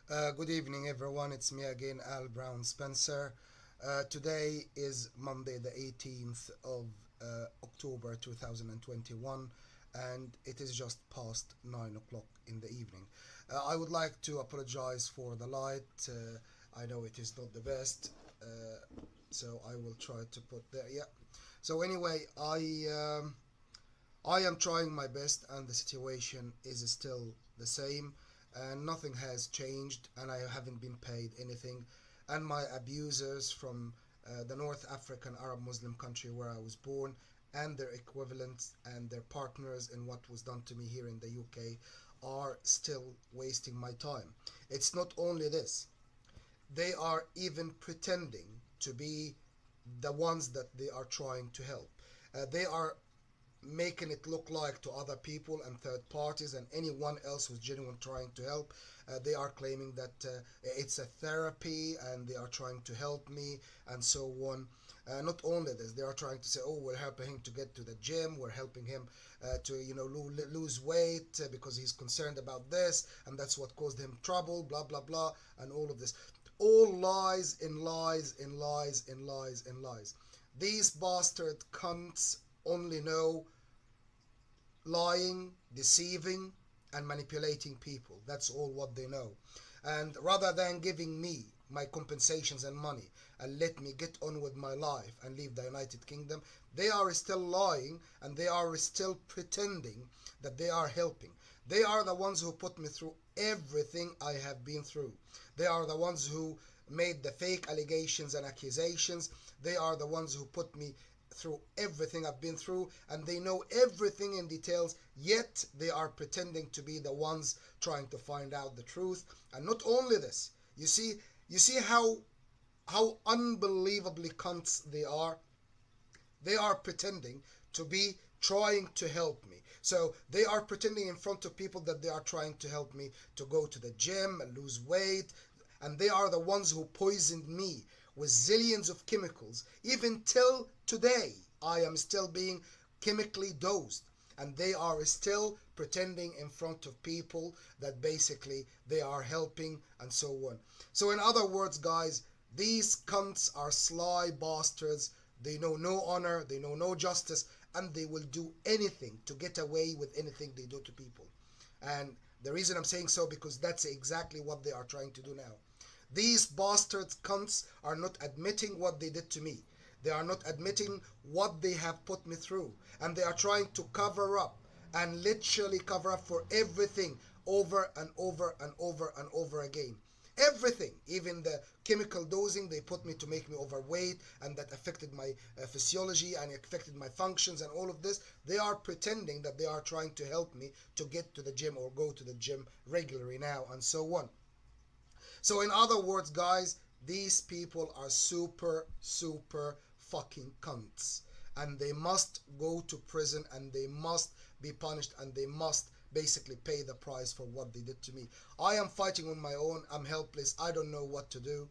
Good evening, everyone. It's me again, Al Brown Spencer. Today is Monday, the 18th of October 2021, and it is just past 9 o'clock in the evening. I would like to apologize for the light. I know it is not the best, so I will try to put there. Yeah. So, anyway, I am trying my best, and the situation is still the same, and nothing has changed, and I haven't been paid anything. And my abusers from the North African Arab Muslim country where I was born, and their equivalents and their partners in what was done to me here in the UK, are still wasting my time. It's not only this, they are even pretending to be the ones that they are trying to help. They are making it look like to other people and third parties and anyone else who's genuine trying to help. They are claiming that it's a therapy and they are trying to help me and so on. Not only this, they are trying to say, oh, we're helping him to get to the gym, we're helping him to lose weight because he's concerned about this and that's what caused him trouble, blah blah blah, and all of this. All lies in lies in lies in lies in lies. These bastard cunts only know lying, deceiving, and manipulating people. That's all what they know. And rather than giving me my compensations and money and let me get on with my life and leave the United Kingdom, they are still lying and they are still pretending that they are helping. They are the ones who put me through everything I have been through. They are the ones who made the fake allegations and accusations. They are the ones who put me through everything I've been through, and they know everything in details, yet they are pretending to be the ones trying to find out the truth. And not only this, you see how unbelievably cunts they are. They are pretending to be trying to help me. So they are pretending in front of people that they are trying to help me to go to the gym and lose weight, and they are the ones who poisoned me with zillions of chemicals. Even till today, I am still being chemically dosed. And they are still pretending in front of people that basically they are helping and so on. So, in other words, guys, these cunts are sly bastards. They know no honor, they know no justice, and they will do anything to get away with anything they do to people. And the reason I'm saying so because that's exactly what they are trying to do now. These bastard cunts are not admitting what they did to me. They are not admitting what they have put me through. And they are trying to cover up and literally cover up for everything over and over and over and over again. Everything, even the chemical dosing they put me to make me overweight, and that affected my physiology and affected my functions and all of this. They are pretending that they are trying to help me to get to the gym or go to the gym regularly now and so on. So, in other words, guys, these people are super, super fucking cunts. And they must go to prison and they must be punished and they must basically pay the price for what they did to me. I am fighting on my own. I'm helpless. I don't know what to do.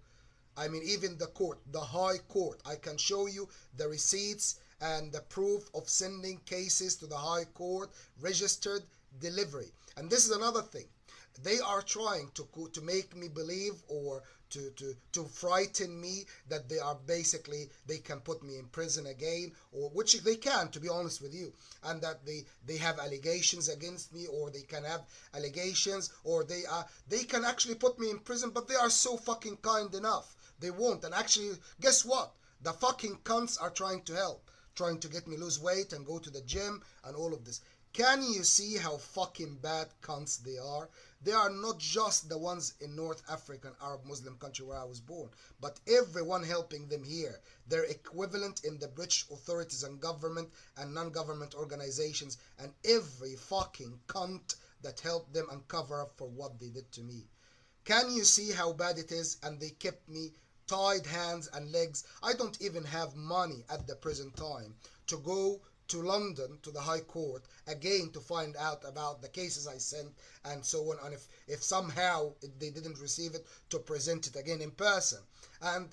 I mean, even the court, the high court, I can show you the receipts and the proof of sending cases to the high court, registered delivery. And this is another thing. They are trying to make me believe or to frighten me that they are basically they can put me in prison again, or which they can, to be honest with you, and that they have allegations against me, or they can have allegations, or they can actually put me in prison, but they are so fucking kind enough they won't. And actually, guess what, the fucking cunts are trying to help, trying to get me lose weight and go to the gym and all of this. Can you see how fucking bad cunts they are? They are not just the ones in North African Arab Muslim country where I was born, but everyone helping them here. Their equivalent in the British authorities and government and non-government organizations, and every fucking cunt that helped them and cover up for what they did to me. Can you see how bad it is? And they kept me tied hands and legs. I don't even have money at the present time to go to London to the High Court again to find out about the cases I sent and so on, and if somehow they didn't receive it, to present it again in person. And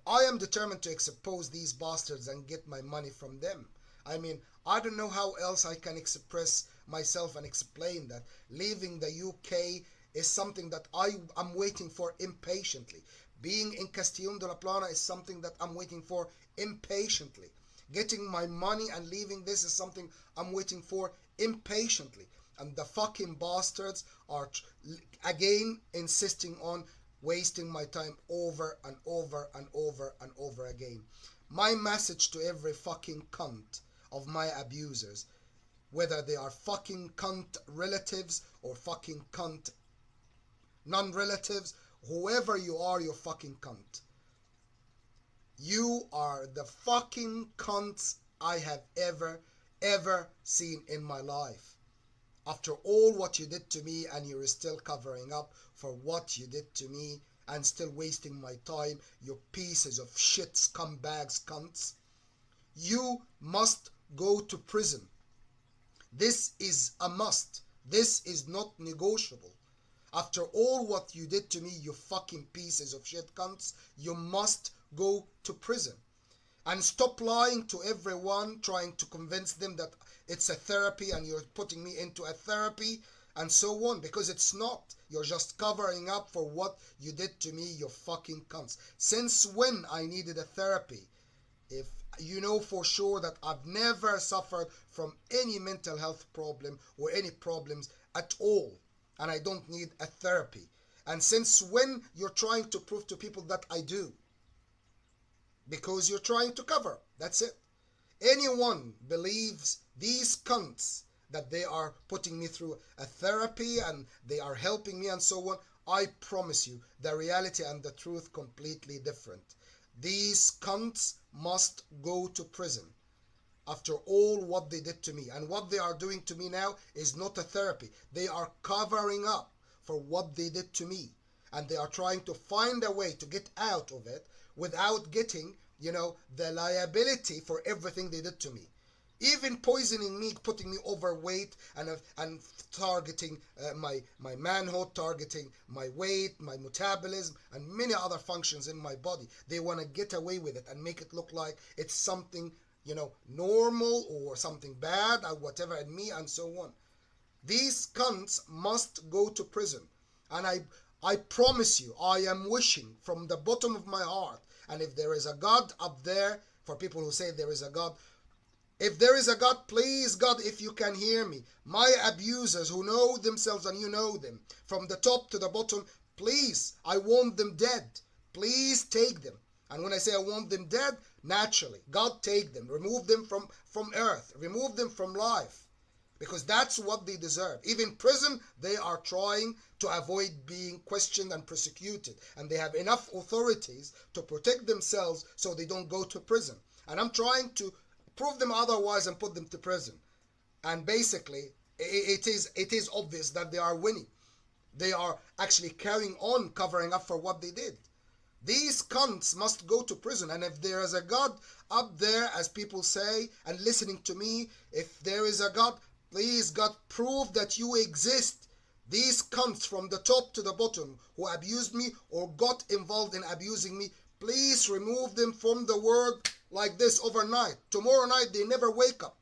I am determined to expose these bastards and get my money from them. I mean, I don't know how else I can express myself and explain that. Leaving the UK is something that I am waiting for impatiently. Being in Castellón de la Plana is something that I'm waiting for impatiently. Getting my money and leaving this is something I'm waiting for impatiently. And the fucking bastards are again insisting on wasting my time over and over and over and over again. My message to every fucking cunt of my abusers, whether they are fucking cunt relatives or fucking cunt non-relatives, whoever you are, you're fucking cunt. You are the fucking cunts I have ever seen in my life. After all what you did to me, and you're still covering up for what you did to me and still wasting my time, you pieces of shit scumbags cunts. You must go to prison. This is a must. This is not negotiable. After all what you did to me, you fucking pieces of shit cunts, you must go to prison. And stop lying to everyone, trying to convince them that it's a therapy and you're putting me into a therapy and so on, because it's not. You're just covering up for what you did to me, you fucking cunts. Since when I needed a therapy? If you know for sure that I've never suffered from any mental health problem or any problems at all, and I don't need a therapy. And since when you're trying to prove to people that I do? Because you're trying to cover. That's it. Anyone believes these cunts that they are putting me through a therapy and they are helping me and so on, I promise you the reality and the truth completely different. These cunts must go to prison after all what they did to me. And what they are doing to me now is not a therapy. They are covering up for what they did to me. And they are trying to find a way to get out of it without getting, the liability for everything they did to me. Even poisoning me, putting me overweight, and targeting my manhood, targeting my weight, my metabolism, and many other functions in my body. They want to get away with it and make it look like it's something, normal or something bad or whatever in me and so on. These cunts must go to prison. And I promise you, I am wishing from the bottom of my heart, and if there is a God up there, for people who say there is a God, if there is a God, please God, if you can hear me, my abusers who know themselves and you know them, from the top to the bottom, please, I want them dead. Please take them. And when I say I want them dead, naturally, God take them, remove them from earth, remove them from life. Because that's what they deserve. Even prison, they are trying to avoid being questioned and persecuted. And they have enough authorities to protect themselves so they don't go to prison. And I'm trying to prove them otherwise and put them to prison. And basically, it is obvious that they are winning. They are actually carrying on covering up for what they did. These cunts must go to prison. And if there is a God up there, as people say, and listening to me, if there is a God, please God, prove that you exist. These cunts from the top to the bottom who abused me or got involved in abusing me, please remove them from the world like this overnight. Tomorrow night they never wake up.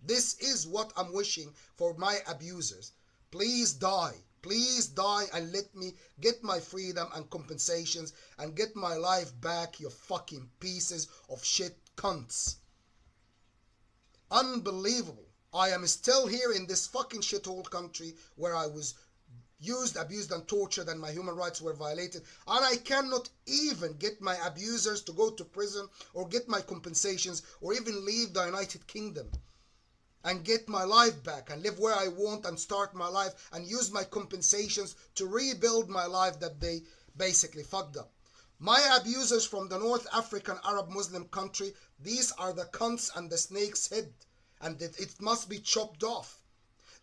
This is what I'm wishing for my abusers. Please die. Please die and let me get my freedom and compensations and get my life back, you fucking pieces of shit cunts. Unbelievable. I am still here in this fucking shithole country where I was used, abused and tortured and my human rights were violated, and I cannot even get my abusers to go to prison or get my compensations or even leave the United Kingdom and get my life back and live where I want and start my life and use my compensations to rebuild my life that they basically fucked up. My abusers from the North African Arab Muslim country, these are the cunts and the snake's head, and it must be chopped off.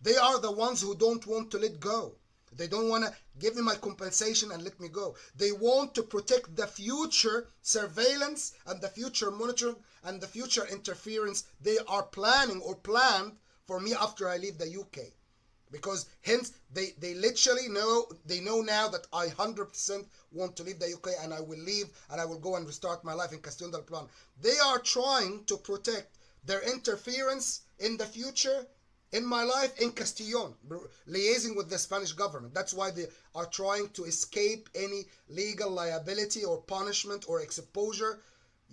They are the ones who don't want to let go. They don't want to give me my compensation and let me go. They want to protect the future surveillance and the future monitoring and the future interference they are planning or planned for me after I leave the UK. Because hence they literally know, they know now that I 100% want to leave the UK and I will leave and I will go and restart my life in Castellón del Plan. They are trying to protect their interference in the future in my life in Castillon, liaising with the Spanish government. That's why they are trying to escape any legal liability or punishment or exposure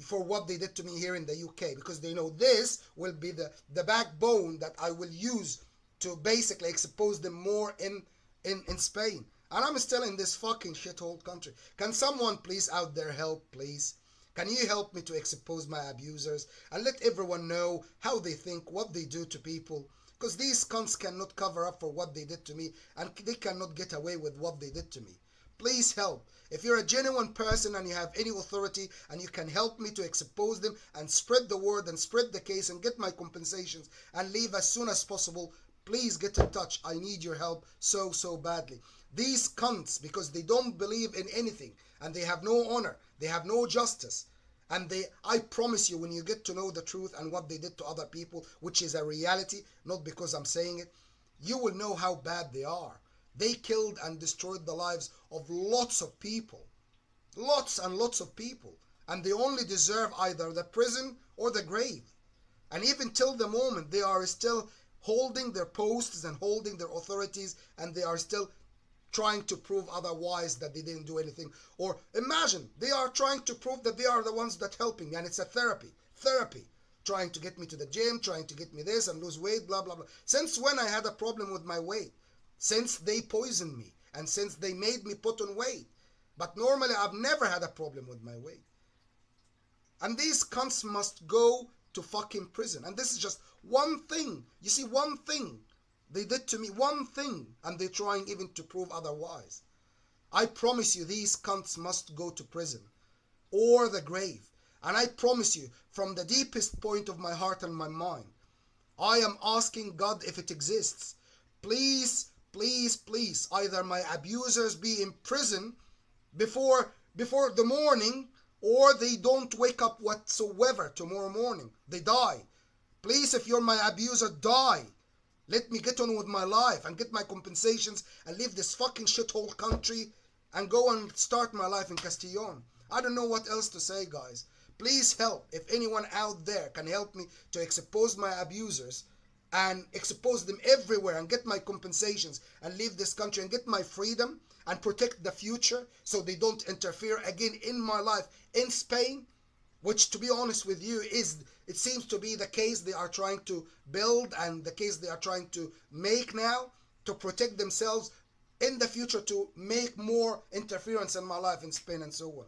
for what they did to me here in the UK, because they know this will be the backbone that I will use to basically expose them more in Spain. And I'm still in this fucking shithole country. Can someone please out there help, please? Can you help me to expose my abusers and let everyone know how they think, what they do to people? Because these cunts cannot cover up for what they did to me, and they cannot get away with what they did to me. Please help. If you're a genuine person and you have any authority and you can help me to expose them and spread the word and spread the case and get my compensations and leave as soon as possible, please get in touch. I need your help so badly. These cunts, because they don't believe in anything and they have no honor, they have no justice, and I promise you, when you get to know the truth and what they did to other people, which is a reality, not because I'm saying it, you will know how bad they are. They killed and destroyed the lives of lots of people. Lots and lots of people. And they only deserve either the prison or the grave. And even till the moment, they are still holding their posts and holding their authorities, and they are still trying to prove otherwise, that they didn't do anything. Or imagine, they are trying to prove that they are the ones that helping me, and it's a therapy, trying to get me to the gym, trying to get me this and lose weight, blah blah blah. Since when I had a problem with my weight? Since they poisoned me and since they made me put on weight. But normally I've never had a problem with my weight. And these cunts must go to fucking prison. And this is just one thing. You see, one thing they did to me, one thing, and they're trying even to prove otherwise. I promise you, these cunts must go to prison or the grave. And I promise you, from the deepest point of my heart and my mind, I am asking God, if it exists, please, please, please, either my abusers be in prison before the morning, or they don't wake up whatsoever tomorrow morning. They die. Please, if you're my abuser, die. Let me get on with my life and get my compensations and leave this fucking shithole country and go and start my life in Castillon. I don't know what else to say, guys. Please help. If anyone out there can help me to expose my abusers and expose them everywhere and get my compensations and leave this country and get my freedom and protect the future so they don't interfere again in my life in Spain, which, to be honest with you, it seems to be the case they are trying to build and the case they are trying to make now to protect themselves in the future, to make more interference in my life in Spain and so on.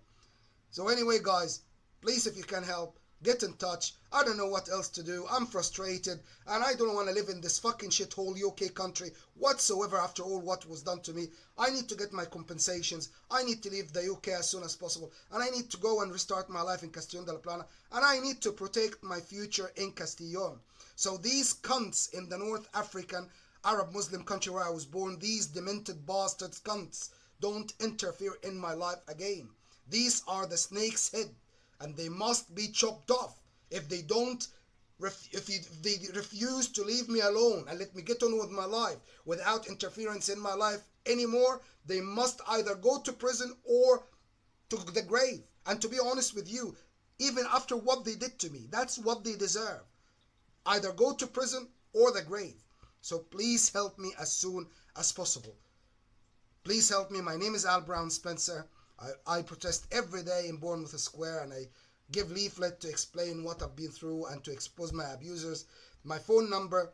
So anyway, guys, please, if you can help, get in touch. I don't know what else to do. I'm frustrated and I don't want to live in this fucking shithole UK country whatsoever after all what was done to me. I need to get my compensations. I need to leave the UK as soon as possible, and I need to go and restart my life in Castellón de la Plana, and I need to protect my future in Castellón. So these cunts in the North African Arab Muslim country where I was born, these demented bastards cunts, don't interfere in my life again. These are the snake's head, and they must be chopped off. If they don't, if they refuse to leave me alone and let me get on with my life without interference in my life anymore, they must either go to prison or to the grave. And to be honest with you, even after what they did to me, that's what they deserve. Either go to prison or the grave. So please help me as soon as possible. Please help me. My name is Al Brown Spencer. I protest every day in Bournemouth Square, and I give leaflet to explain what I've been through and to expose my abusers. My phone number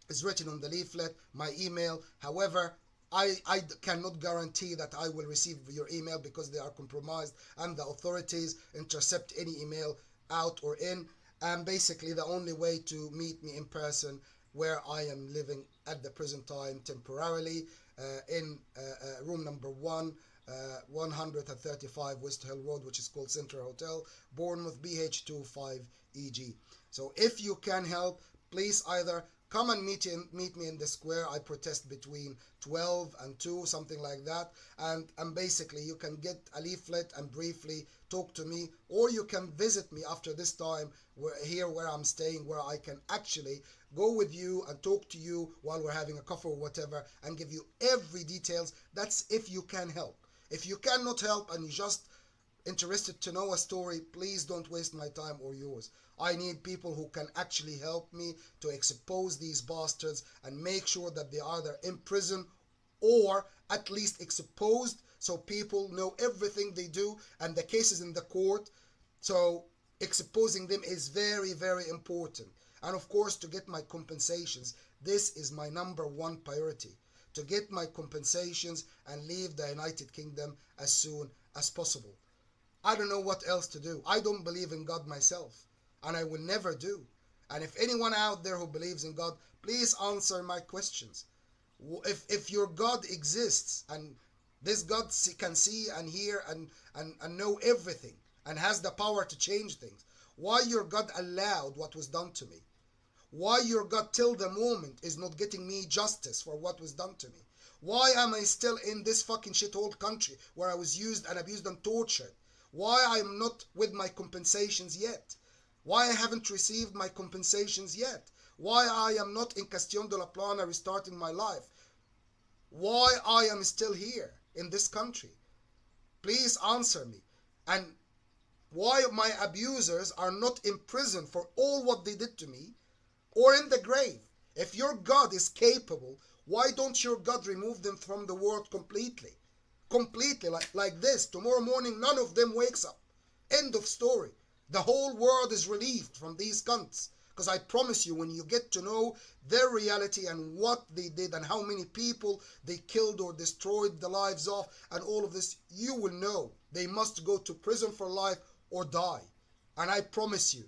is written on the leaflet, my email. However, I cannot guarantee that I will receive your email because they are compromised and the authorities intercept any email out or in. And basically the only way to meet me in person, where I am living at the present time temporarily, in room number 135 West Hill Road, which is called Central Hotel, Bournemouth, BH25EG. So if you can help, please either come and meet me in the square. I protest between 12 and 2, something like that. And basically you can get a leaflet and briefly talk to me, or you can visit me after this time where I'm staying, where I can actually go with you and talk to you while we're having a coffee or whatever and give you every details. That's if you can help. If you cannot help and you just interested to know a story, please don't waste my time or yours. I need people who can actually help me to expose these bastards and make sure that they are either in prison or at least exposed, so people know everything they do and the cases in the court. So exposing them is very, very important. And of course, to get my compensations, this is my number one priority, to get my compensations and leave the United Kingdom as soon as possible. I don't know what else to do. I don't believe in God myself, and I will never do. And if anyone out there who believes in God, please answer my questions. If your God exists, and this God can see and hear and know everything and has the power to change things, why your God allowed what was done to me? Why your God till the moment is not getting me justice for what was done to me? Why am I still in this fucking shithole country where I was used and abused and tortured? Why I'm not with my compensations yet? Why I haven't received my compensations yet? Why I am not in Castillon de la Plana restarting my life? Why I am still here in this country? Please answer me. And why my abusers are not in prison for all what they did to me or in the grave? If your God is capable, why don't your God remove them from the world completely? Completely, like this. Tomorrow morning, none of them wakes up. End of story. The whole world is relieved from these cunts. Because I promise you, when you get to know their reality and what they did and how many people they killed or destroyed the lives of and all of this, you will know they must go to prison for life or die. And I promise you,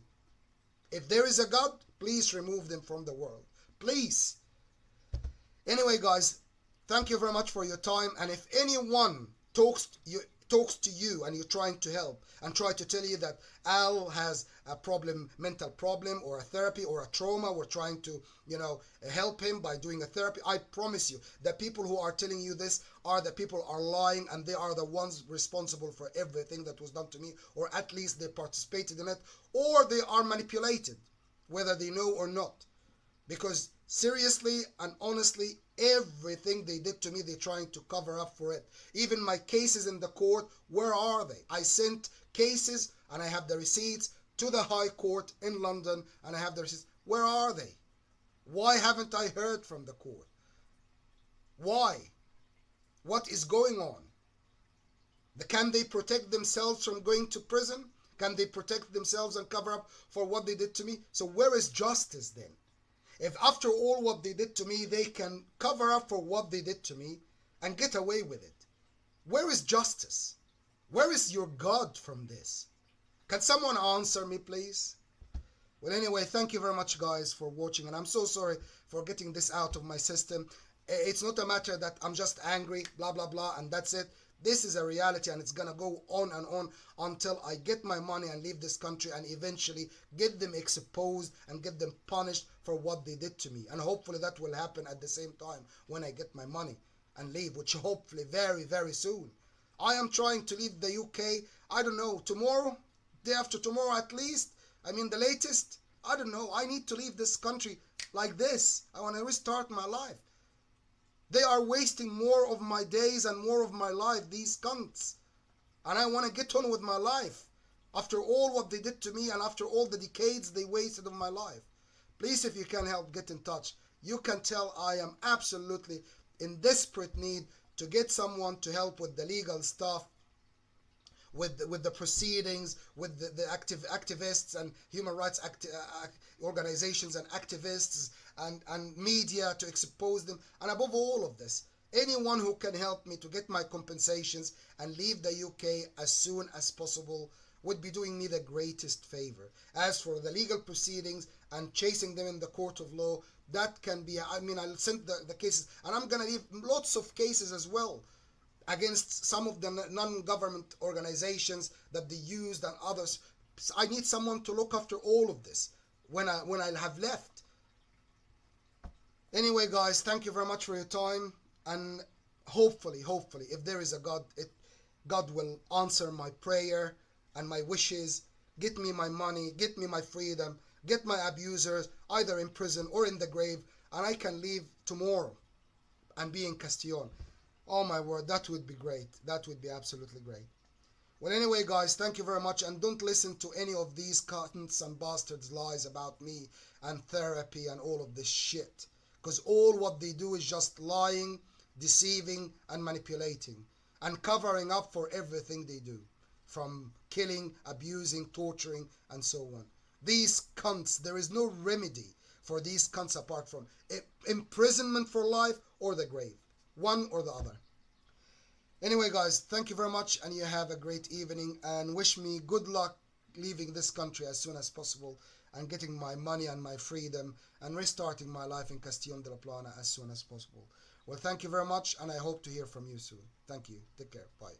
if there is a God, please remove them from the world. Please. Anyway, guys, thank you very much for your time. And if anyone talks to you and you're trying to help and try to tell you that Al has a problem, mental problem or a therapy or a trauma, we're trying to, help him by doing a therapy, I promise you, the people who are telling you this are the people are lying, and they are the ones responsible for everything that was done to me, or at least they participated in it, or they are manipulated, whether they know or not. Because seriously and honestly, everything they did to me, they're trying to cover up for it. Even my cases in the court, where are they? I sent cases and I have the receipts to the High Court in London, and I have the receipts. Where are they? Why haven't I heard from the court? Why? What is going on? Can they protect themselves from going to prison? Can they protect themselves and cover up for what they did to me? So where is justice then? If after all what they did to me, they can cover up for what they did to me and get away with it, where is justice? Where is your God from this? Can someone answer me, please? Well, anyway, thank you very much, guys, for watching. And I'm so sorry for getting this out of my system. It's not a matter that I'm just angry, blah, blah, blah, and that's it. This is a reality, and it's going to go on and on until I get my money and leave this country and eventually get them exposed and get them punished for what they did to me. And hopefully that will happen at the same time when I get my money and leave, which hopefully very, very soon. I am trying to leave the UK, I don't know, tomorrow, day after tomorrow at least. I mean, the latest, I don't know. I need to leave this country like this. I want to restart my life. They are wasting more of my days and more of my life, these cunts. And I want to get on with my life. After all what they did to me and after all the decades they wasted of my life. Please, if you can help, get in touch. You can tell I am absolutely in desperate need to get someone to help with the legal stuff, with the proceedings, with the activists and human rights organizations and activists and media to expose them. And above all of this, anyone who can help me to get my compensations and leave the UK as soon as possible would be doing me the greatest favor. As for the legal proceedings and chasing them in the court of law, that can be, I mean, I'll send the cases, and I'm going to leave lots of cases as well against some of the non-government organizations that they used and others. I need someone to look after all of this when I have left. Anyway, guys, thank you very much for your time, and hopefully, if there is a God, God will answer my prayer and my wishes. Get me my money, get me my freedom, get my abusers either in prison or in the grave, and I can leave tomorrow and be in Castillon. Oh my word, that would be great. That would be absolutely great. Well, anyway, guys, thank you very much, and don't listen to any of these cunts and bastards' lies about me and therapy and all of this shit. Because all what they do is just lying, deceiving, and manipulating, and covering up for everything they do, from killing, abusing, torturing, and so on. These cunts, there is no remedy for these cunts apart from imprisonment for life or the grave, one or the other. Anyway, guys, thank you very much, and you have a great evening, and wish me good luck leaving this country as soon as possible and getting my money and my freedom and restarting my life in Castillon de la Plana as soon as possible. Well, thank you very much, and I hope to hear from you soon. Thank you. Take care. Bye.